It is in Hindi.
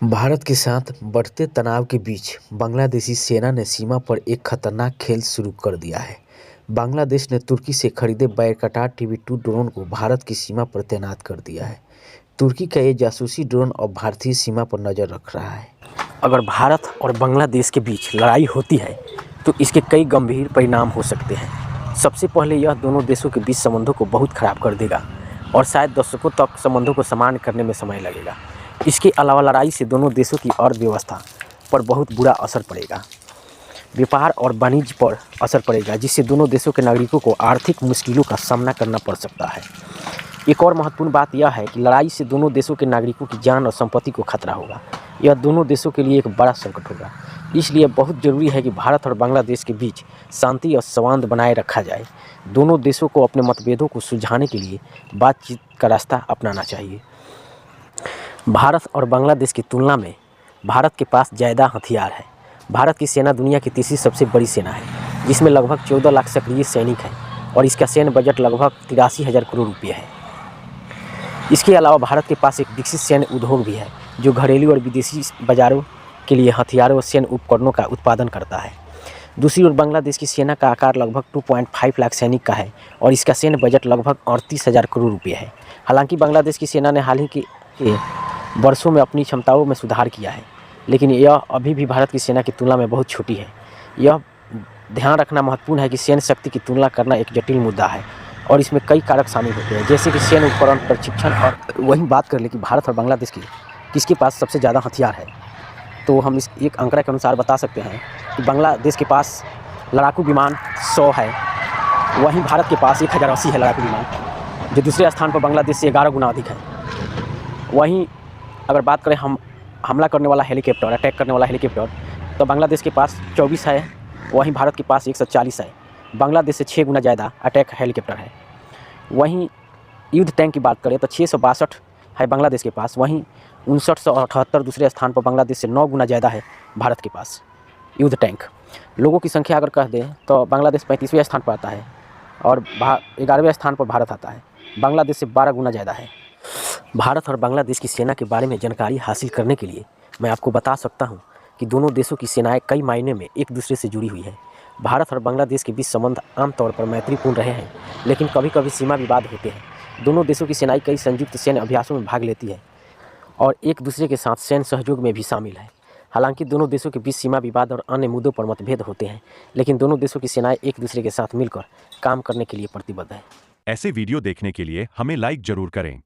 भारत के साथ बढ़ते तनाव के बीच बांग्लादेशी सेना ने सीमा पर एक खतरनाक खेल शुरू कर दिया है। बांग्लादेश ने तुर्की से खरीदे बैरकाटार टीबी-2 ड्रोन को भारत की सीमा पर तैनात कर दिया है। तुर्की का ये जासूसी ड्रोन अब भारतीय सीमा पर नज़र रख रहा है। अगर भारत और बांग्लादेश के बीच लड़ाई होती है तो इसके कई गंभीर परिणाम हो सकते हैं। सबसे पहले यह दोनों देशों के बीच संबंधों को बहुत खराब कर देगा और शायद दशकों तक संबंधों को सामान्य करने में समय लगेगा। इसके अलावा लड़ाई से दोनों देशों की अर्थव्यवस्था पर बहुत बुरा असर पड़ेगा। व्यापार और वाणिज्य पर असर पड़ेगा, जिससे दोनों देशों के नागरिकों को आर्थिक मुश्किलों का सामना करना पड़ सकता है। एक और महत्वपूर्ण बात यह है कि लड़ाई से दोनों देशों के नागरिकों की जान और संपत्ति को खतरा होगा। यह दोनों देशों के लिए एक बड़ा संकट होगा। इसलिए बहुत ज़रूरी है कि भारत और बांग्लादेश के बीच शांति और संवाद बनाए रखा जाए। दोनों देशों को अपने मतभेदों को सुलझाने के लिए बातचीत का रास्ता अपनाना चाहिए। भारत और बांग्लादेश की तुलना में भारत के पास ज़्यादा हथियार है। भारत की सेना दुनिया की तीसरी सबसे बड़ी सेना है, जिसमें लगभग 14 लाख सक्रिय सैनिक हैं और इसका सैन्य बजट लगभग 83,000 करोड़ रुपये है। इसके अलावा भारत के पास एक विकसित सैन्य उद्योग भी है, जो घरेलू और विदेशी बाज़ारों के लिए हथियारों और सैन्य उपकरणों का उत्पादन करता है। दूसरी ओर बांग्लादेश की सेना का आकार लगभग 2.5 लाख सैनिक का है और इसका सैन्य बजट लगभग 38,000 करोड़ रुपये है। हालांकि बांग्लादेश की सेना ने हाल ही के वर्षों में अपनी क्षमताओं में सुधार किया है, लेकिन यह अभी भी भारत की सेना की तुलना में बहुत छोटी है। यह ध्यान रखना महत्वपूर्ण है कि सैन्य शक्ति की तुलना करना एक जटिल मुद्दा है और इसमें कई कारक शामिल होते हैं, जैसे कि सैन्य उपकरण, प्रशिक्षण। और वहीं बात कर ले कि भारत और बांग्लादेश की किसके पास सबसे ज़्यादा हथियार है, तो हम इस एक आंकड़ा के अनुसार बता सकते हैं कि बांग्लादेश के पास लड़ाकू विमान 100 है, वहीं भारत के पास 1080 है लड़ाकू विमान, जो दूसरे स्थान पर बांग्लादेश से 11 गुना अधिक है। वहीं अगर बात करें हम हमला करने वाला हेलीकॉप्टर, अटैक करने वाला हेलीकॉप्टर, तो बांग्लादेश के पास 24 है, वहीं भारत के पास 140 है। बांग्लादेश से 6 गुना ज़्यादा अटैक हेलीकॉप्टर है। वहीं युद्ध टैंक की बात करें तो 662 है बांग्लादेश के पास, वहीं 5978 दूसरे स्थान पर बांग्लादेश से 9 गुना ज़्यादा है भारत के पास युद्ध टैंक। लोगों की संख्या अगर कह दें तो बांग्लादेश 35वें स्थान पर आता है और 11वें स्थान पर भारत आता है। बांग्लादेश से 12 गुना ज़्यादा है। भारत और बांग्लादेश की सेना के बारे में जानकारी हासिल करने के लिए मैं आपको बता सकता हूं कि दोनों देशों की सेनाएं कई मायने में एक दूसरे से जुड़ी हुई है। भारत और बांग्लादेश के बीच संबंध आमतौर पर मैत्रीपूर्ण रहे हैं, लेकिन कभी कभी सीमा विवाद होते हैं। दोनों देशों की सेनाएं कई संयुक्त सैन्य अभ्यासों में भाग लेती है और एक दूसरे के साथ सैन्य सहयोग में भी शामिल है। हालांकि दोनों देशों के बीच सीमा विवाद और अन्य मुद्दों पर मतभेद होते हैं, लेकिन दोनों देशों की सेनाएं एक दूसरे के साथ मिलकर काम करने के लिए प्रतिबद्ध है। ऐसे वीडियो देखने के लिए हमें लाइक जरूर करें।